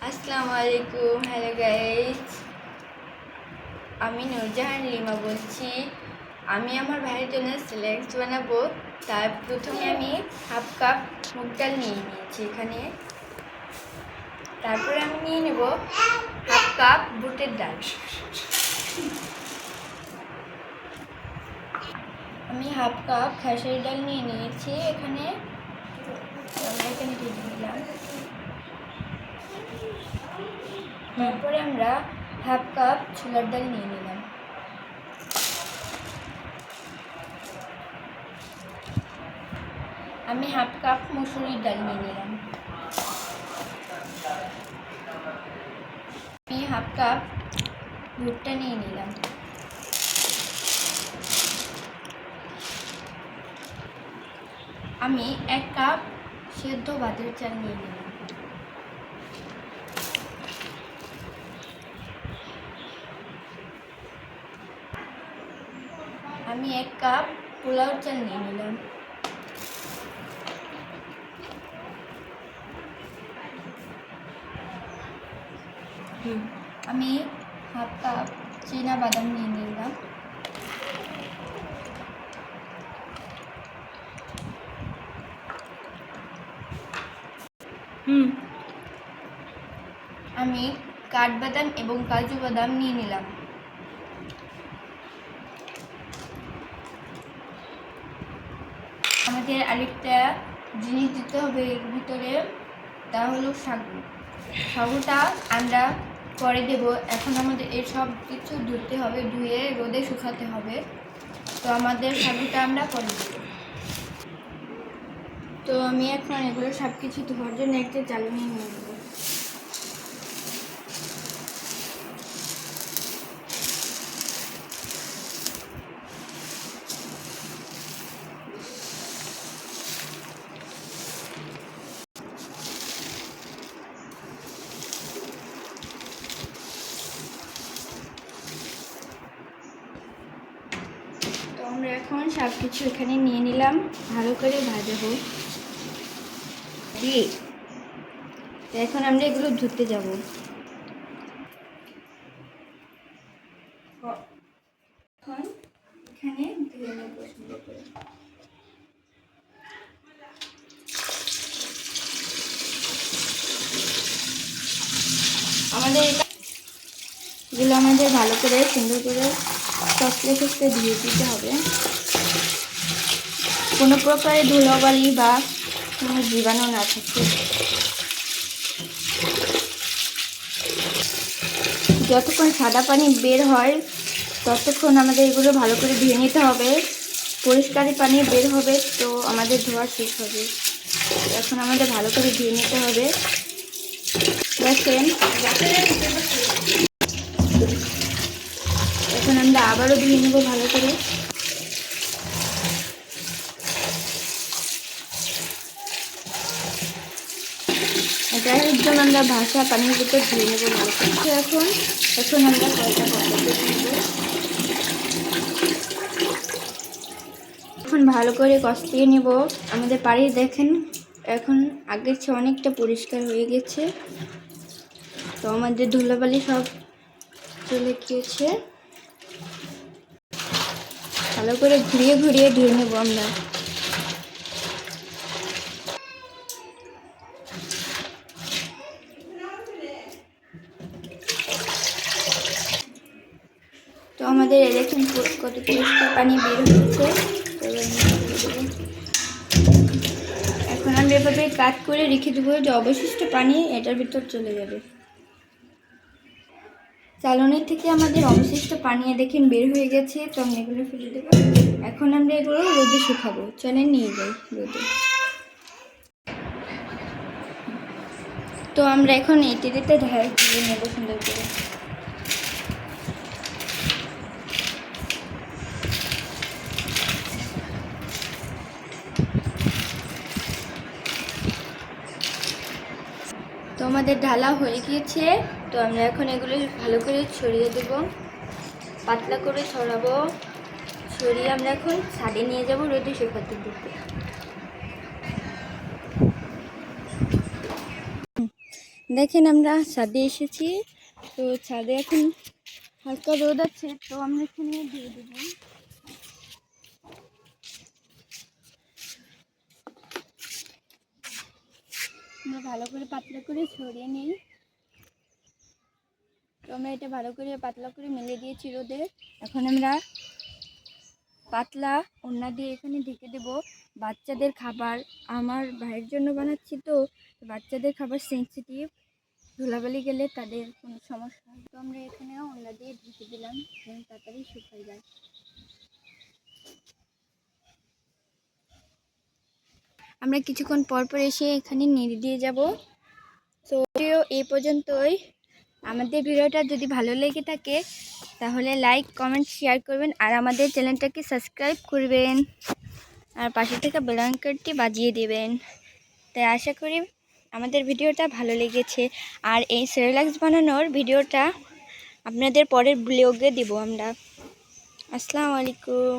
আসসালামু আলাইকুম। Hello guys, আমি নূরজাহান লিমা বলছি। আমি আমার ভাইয়ের জন্য স্ন্যাক্স বানাবো। তার প্রথমে আমি হাফ কাপ মুগ ডাল নিয়ে নিয়েছি এখানে। তারপরে আমি নিয়ে নেব হাফ কাপ বুটের ডাল। আমি হাফ কাপ খেসারি ডাল নিয়ে নিয়েছি এখানে। আমরা এখানে দিয়ে দিলাম। তারপরে আমরা হাফ কাপ ছোলার ডাল নিয়ে নিলাম। আমি হাফ কাপ মসুরির ডাল নিয়ে নিলাম। আমি হাফ কাপ ভুট্টা নিয়ে নিলাম। আমি 1 কাপ সেদ্ধ ভাতের চাল নিয়ে নিলাম। আমি 1 কাপ পোলাও চাল নিয়ে নিলাম। আমি হাফ কাপ চীনা বাদাম নিয়ে নিলাম। আমি কাঠবাদাম এবং কাজু বাদাম নিয়ে নিলাম। আমাদের আরেকটা জিনিস দিতে হবে এর ভিতরে, তা হলো সাগু। সাগুটা আমরা পরে দেব। এখন আমাদের এই সব কিছু ধুতে হবে, ধুয়ে রোদে শুকাতে হবে। তো আমাদের সাগুটা আমরা পরে দেব। তো আমি এখন এগুলো সব কিছু ধোয়ার জন্য একটা জ্বালানি নিয়ে নেব। তো আমরা এখন সব কিছু এখানে নিয়ে নিলাম, ভালো করে ভাজবো দিয়ে। তো এখন আমরা এগুলো ধুতে যাব। এখন এখানে ধুয়ে নেব সুন্দর করে। এগুলো আমাদের ভালো করে সুন্দর করে কষলে ধুয়ে দিতে হবে। কোনো প্রকারে ধুলোবালি বা কোনো জীবাণু না থাকে। যতক্ষণ সাদা পানি বের হয় ততক্ষণ আমাদের এগুলো ভালো করে ধুয়ে নিতে হবে। পরিষ্কার পানি বের হবে তো আমাদের ধোয়া শেষ হবে। এখন আমাদের ভালো করে ধুয়ে নিতে হবে। দেখেন, এখন আমরা আবারও ধুয়ে নেব ভালো করে। এটা একদম আমরা ভাষা পানির ভিতর ধুয়ে নেব ভালো করে। এখন আমরা কয়টা নেব। এখন ভালো করে কষিয়ে নেব আমাদের পানি। দেখেন এখন আগের চেয়ে অনেকটা পরিষ্কার হয়ে গেছে। তো আমাদের ধুলাবালি সব চলে গিয়েছে। ভালো করে ঘুরিয়ে ঘুরিয়ে ধুয়ে নেব আমরা। তো আমাদের দেখেন কত পরিষ্কার পানি বের হয়েছে। এখন আমরা এভাবে কাট করে রেখে দেবো, যে অবশিষ্ট পানি এটার ভিতর চলে যাবে। চালনির থেকে আমাদের অবশিষ্ট পানি দেখেন বের হয়ে গেছে। তো আমরা এগুলো ফেলে দেবো। এখন আমরা এগুলো রোদে শুকাবো। চলেন নিয়ে যাই রোদে। তো আমরা এখন এটিতে ধুয়ে নেবো সুন্দর করে। তো আমাদের ঢালা হয়ে গিয়েছে। তো আমরা এখন এগুলো ভালো করে ছড়িয়ে দেব, পাতলা করে ছড়াবো। ছড়িয়ে আমরা এখন ছাদে নিয়ে যাব রোদে শুকাতে দিতে। দেখেন আমরা ছাদে এসেছি, তো ছাদে এখন হালকা রোদ আছে, তো আমরা এখানে দিয়ে দেবো। আমরা ভালো করে পাতলা করে ছড়িয়ে নিই। তো আমরা এটা ভালো করে পাতলা করে মেলে দিয়েছি রোদে। এখন আমরা পাতলা ওড়না দিয়ে এখানে ঢেকে দেব। বাচ্চাদের খাবার আমার ভাইয়ের জন্য বানাচ্ছি, তো বাচ্চাদের খাবার সেন্সিটিভ, ধুলাবালি গেলে তাদের কোনো সমস্যা হয়। তো আমরা এখানে ওড়না দিয়ে ঢেকে দিলাম যেন তাড়াতাড়ি শুকিয়ে যায়। আমরা কিছুক্ষণ পর পর এসে এখানে নেড়ে দিয়ে যাব। তো এই পর্যন্তই। আমাদের ভিডিওটা যদি ভালো লেগে থাকে তাহলে লাইক, কমেন্ট, শেয়ার করবেন আর আমাদের চ্যানেলটাকে সাবস্ক্রাইব করবেন আর পাশে থেকে বেল আইকনটি বাজিয়ে দেবেন। তাই আশা করি আমাদের ভিডিওটা ভালো লেগেছে। আর এই সেরেলাক্স বানানোর ভিডিওটা আপনাদের পরের ব্লগে দেব আমরা। আসসালামু আলাইকুম।